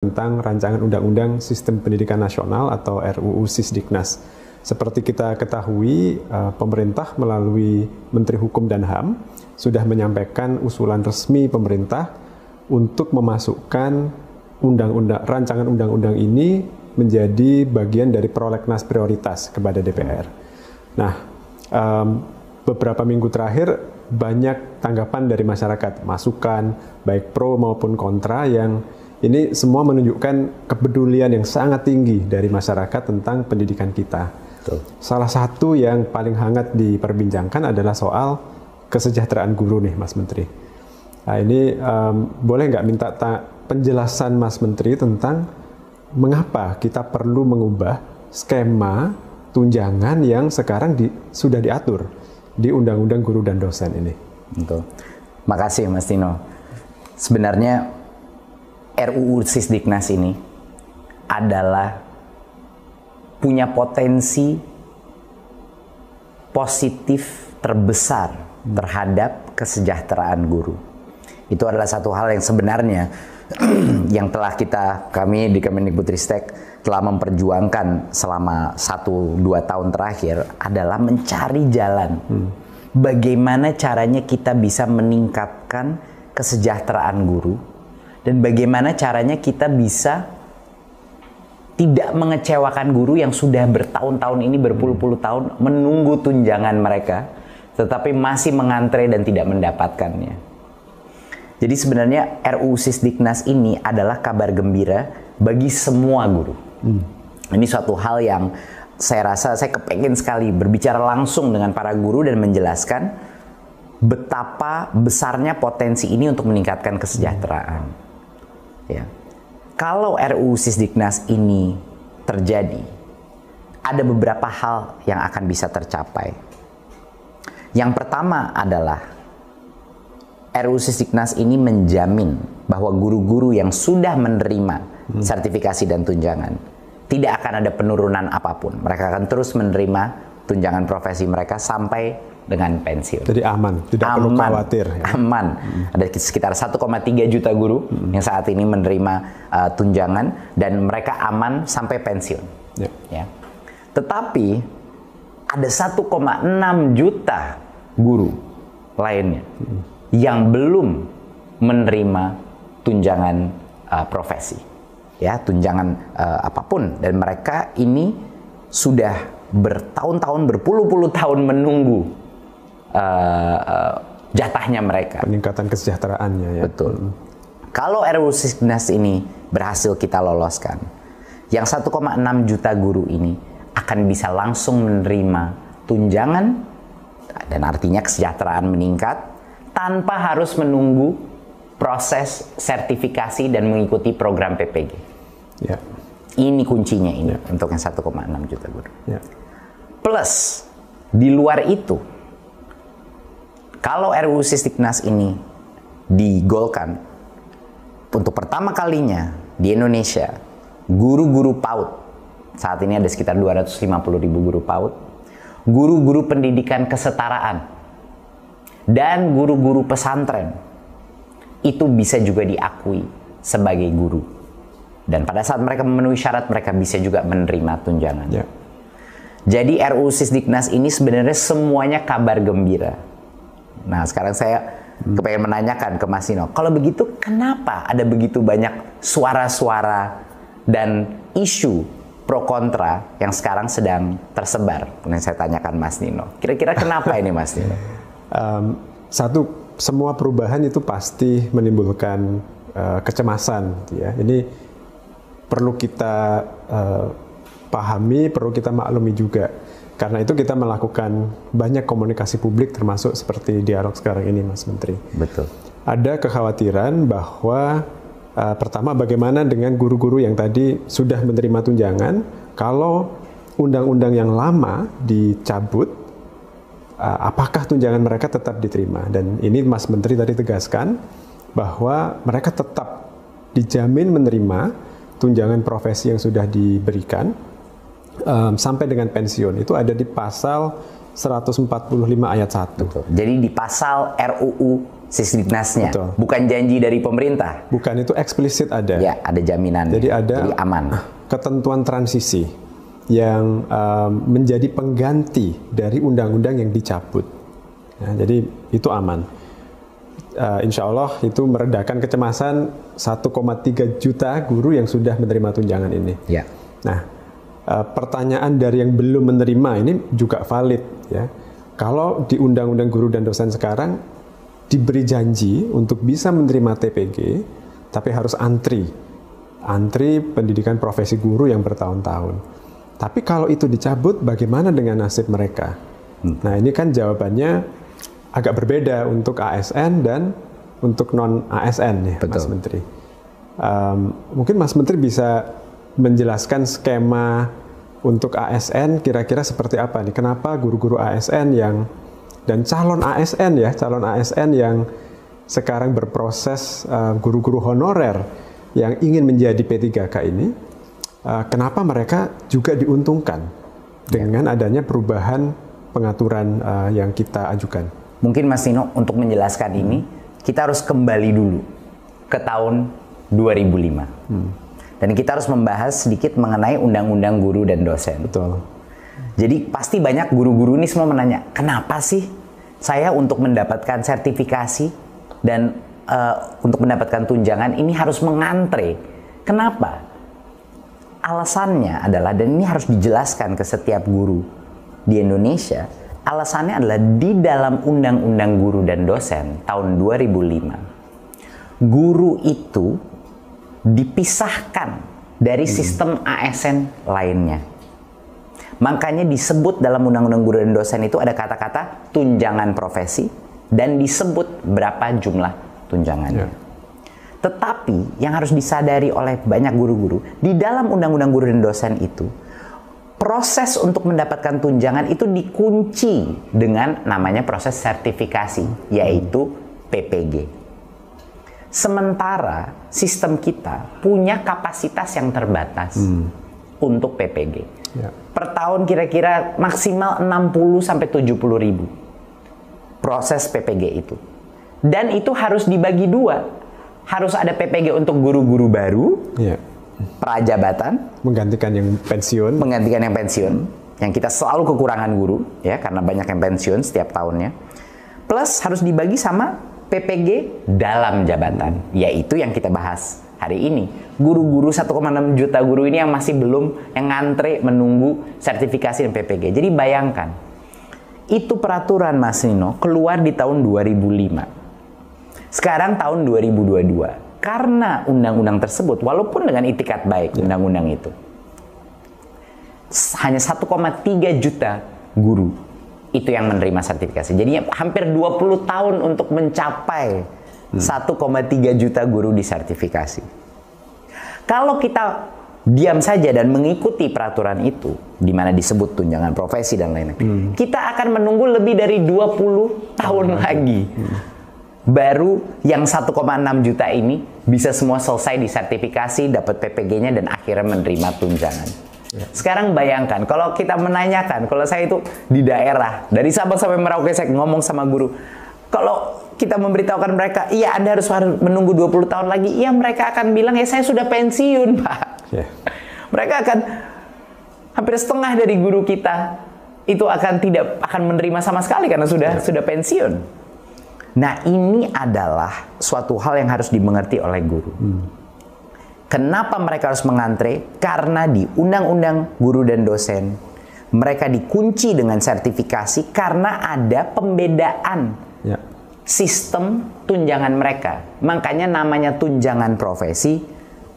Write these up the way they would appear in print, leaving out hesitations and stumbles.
tentang Rancangan Undang-Undang Sistem Pendidikan Nasional atau RUU Sisdiknas. Seperti kita ketahui, pemerintah melalui Menteri Hukum dan HAM sudah menyampaikan usulan resmi pemerintah untuk memasukkan rancangan undang-undang ini menjadi bagian dari prolegnas prioritas kepada DPR. Nah, beberapa minggu terakhir banyak tanggapan dari masyarakat, masukan baik pro maupun kontra, yang ini semua menunjukkan kepedulian yang sangat tinggi dari masyarakat tentang pendidikan kita. Betul. Salah satu yang paling hangat diperbincangkan adalah soal kesejahteraan guru nih, Mas Menteri. Nah ini boleh nggak minta penjelasan Mas Menteri tentang mengapa kita perlu mengubah skema tunjangan yang sekarang sudah diatur di Undang-Undang Guru dan Dosen ini. Betul. Makasih Mas Tino. Sebenarnya RUU Sisdiknas ini adalah punya potensi positif terbesar terhadap kesejahteraan guru. Itu adalah satu hal yang sebenarnya yang telah kami di Kemendikbudristek telah memperjuangkan selama 1-2 tahun terakhir, adalah mencari jalan bagaimana caranya kita bisa meningkatkan kesejahteraan guru, dan bagaimana caranya kita bisa tidak mengecewakan guru yang sudah bertahun-tahun ini, berpuluh-puluh tahun menunggu tunjangan mereka, tetapi masih mengantre dan tidak mendapatkannya. Jadi sebenarnya RUU Sisdiknas ini adalah kabar gembira bagi semua guru. Ini suatu hal yang saya rasa saya kepengen sekali berbicara langsung dengan para guru dan menjelaskan betapa besarnya potensi ini untuk meningkatkan kesejahteraan. Ya. Kalau RUU Sisdiknas ini terjadi, ada beberapa hal yang akan bisa tercapai. Yang pertama adalah RUU Sisdiknas ini menjamin bahwa guru-guru yang sudah menerima sertifikasi dan tunjangan tidak akan ada penurunan apapun. Mereka akan terus menerima tunjangan profesi mereka sampai dengan pensiun. Jadi aman, tidak perlu khawatir. Ya? Aman. Ada sekitar 1,3 juta guru yang saat ini menerima tunjangan, dan mereka aman sampai pensiun. Ya. Tetapi ada 1,6 juta guru lainnya yang belum menerima tunjangan profesi, ya, tunjangan apapun, dan mereka ini sudah bertahun-tahun, berpuluh-puluh tahun menunggu jatahnya mereka. Peningkatan kesejahteraannya, ya. Betul. Kalau RUU Sisdiknas ini berhasil kita loloskan, yang 1,6 juta guru ini akan bisa langsung menerima tunjangan, dan artinya kesejahteraan meningkat tanpa harus menunggu proses sertifikasi dan mengikuti program PPG. Ya. Ini kuncinya ini, ya, untuk yang 1,6 juta guru. Ya. Plus, di luar itu, kalau RUU Sisdiknas ini digolkan, untuk pertama kalinya di Indonesia, guru-guru PAUD, saat ini ada sekitar 250.000 guru PAUD, guru-guru pendidikan kesetaraan, dan guru-guru pesantren, itu bisa juga diakui sebagai guru. Dan pada saat mereka memenuhi syarat, mereka bisa juga menerima tunjangan. Ya. Jadi RUU Sisdiknas ini sebenarnya semuanya kabar gembira. Nah, sekarang saya kepengen menanyakan ke Mas Tino, kalau begitu kenapa ada begitu banyak suara-suara dan isu pro kontra yang sekarang sedang tersebar? Kemudian saya tanyakan Mas Tino, kira-kira kenapa ini Mas Tino? Satu, semua perubahan itu pasti menimbulkan kecemasan, ya. Ini perlu kita pahami, perlu kita maklumi juga. Karena itu kita melakukan banyak komunikasi publik, termasuk seperti dialog sekarang ini, Mas Menteri. Betul. Ada kekhawatiran bahwa pertama, bagaimana dengan guru-guru yang tadi sudah menerima tunjangan, kalau undang-undang yang lama dicabut, apakah tunjangan mereka tetap diterima? Dan ini Mas Menteri tadi tegaskan bahwa mereka tetap dijamin menerima tunjangan profesi yang sudah diberikan sampai dengan pensiun. Itu ada di pasal 145 ayat 1. Betul. Jadi di pasal RUU Sisdiknasnya, Betul. bukan janji dari pemerintah. Bukan, itu eksplisit ada. Ya, ada jaminan. Jadi ada aman. ketentuan transisi yang menjadi pengganti dari undang-undang yang dicabut. Ya, jadi itu aman. Insya Allah itu meredakan kecemasan 1,3 juta guru yang sudah menerima tunjangan ini. Ya. Nah, pertanyaan dari yang belum menerima ini juga valid. Ya. Kalau di Undang-Undang Guru dan Dosen sekarang diberi janji untuk bisa menerima TPG, tapi harus antri pendidikan profesi guru yang bertahun-tahun. Tapi kalau itu dicabut, bagaimana dengan nasib mereka? Nah, ini kan jawabannya agak berbeda untuk ASN dan untuk non-ASN ya, Betul. Mas Menteri. Mungkin Mas Menteri bisa menjelaskan skema untuk ASN kira-kira seperti apa nih? Kenapa guru-guru ASN dan calon ASN yang sekarang berproses guru-guru honorer yang ingin menjadi P3K ini, kenapa mereka juga diuntungkan dengan adanya perubahan pengaturan yang kita ajukan? Mungkin Mas Nino untuk menjelaskan ini, kita harus kembali dulu ke tahun 2005. Dan kita harus membahas sedikit mengenai Undang-Undang Guru dan Dosen. Betul. Jadi pasti banyak guru-guru ini semua menanya, kenapa sih saya untuk mendapatkan sertifikasi dan untuk mendapatkan tunjangan ini harus mengantre? Kenapa? Alasannya adalah, dan ini harus dijelaskan ke setiap guru di Indonesia, alasannya adalah di dalam Undang-Undang Guru dan Dosen tahun 2005, guru itu dipisahkan dari sistem ASN lainnya. Makanya disebut dalam Undang-Undang Guru dan Dosen itu ada kata-kata tunjangan profesi dan disebut berapa jumlah tunjangannya. Tetapi yang harus disadari oleh banyak guru-guru, di dalam Undang-Undang Guru dan Dosen itu, proses untuk mendapatkan tunjangan itu dikunci dengan namanya proses sertifikasi, yaitu PPG. Sementara sistem kita punya kapasitas yang terbatas untuk PPG. Ya. Per tahun kira-kira maksimal 60 sampai 70 ribu proses PPG itu. Dan itu harus dibagi dua. Harus ada PPG untuk guru-guru baru, prajabatan, menggantikan yang pensiun, yang kita selalu kekurangan guru ya, karena banyak yang pensiun setiap tahunnya. Plus harus dibagi sama PPG dalam jabatan, yaitu yang kita bahas hari ini. Guru-guru 1,6 juta guru ini yang masih belum, yang ngantre menunggu sertifikasi dan PPG. Jadi bayangkan, itu peraturan Mas Nino keluar di tahun 2005. Sekarang tahun 2022. Karena undang-undang tersebut, walaupun dengan itikat baik undang-undang itu, hanya 1,3 juta guru itu yang menerima sertifikasi. Jadi hampir 20 tahun untuk mencapai 1,3 juta guru disertifikasi. Kalau kita diam saja dan mengikuti peraturan itu, di mana disebut tunjangan profesi dan lain-lain, kita akan menunggu lebih dari 20 tahun lagi. Baru yang 1,6 juta ini bisa semua selesai disertifikasi, dapat PPG-nya dan akhirnya menerima tunjangan. Sekarang bayangkan, kalau kita menanyakan, kalau saya itu di daerah, dari Sabang sampai Merauke saya ngomong sama guru, kalau kita memberitahukan mereka, iya Anda harus menunggu 20 tahun lagi, iya mereka akan bilang, ya saya sudah pensiun Pak. Mereka akan, hampir setengah dari guru kita, itu tidak akan menerima sama sekali karena sudah pensiun. Nah, ini adalah suatu hal yang harus dimengerti oleh guru. Kenapa mereka harus mengantre? Karena di Undang-Undang Guru dan Dosen, mereka dikunci dengan sertifikasi karena ada pembedaan sistem tunjangan mereka. Makanya namanya tunjangan profesi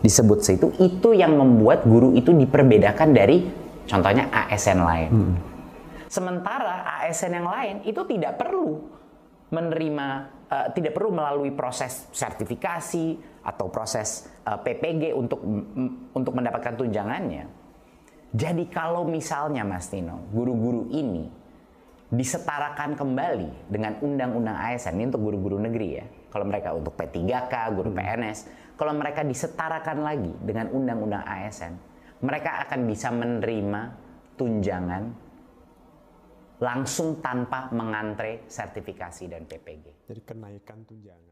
disebut situ, itu yang membuat guru itu diperbedakan dari contohnya ASN lain. Sementara ASN yang lain itu tidak perlu menerima, tidak perlu melalui proses sertifikasi atau proses PPG untuk mendapatkan tunjangannya. Jadi kalau misalnya Mas Nino, guru-guru ini disetarakan kembali dengan undang-undang ASN, ini untuk guru-guru negeri ya. Kalau mereka untuk P3K, guru PNS, kalau mereka disetarakan lagi dengan undang-undang ASN, mereka akan bisa menerima tunjangan langsung tanpa mengantre sertifikasi dan PPG. Jadi kenaikan tunjangan.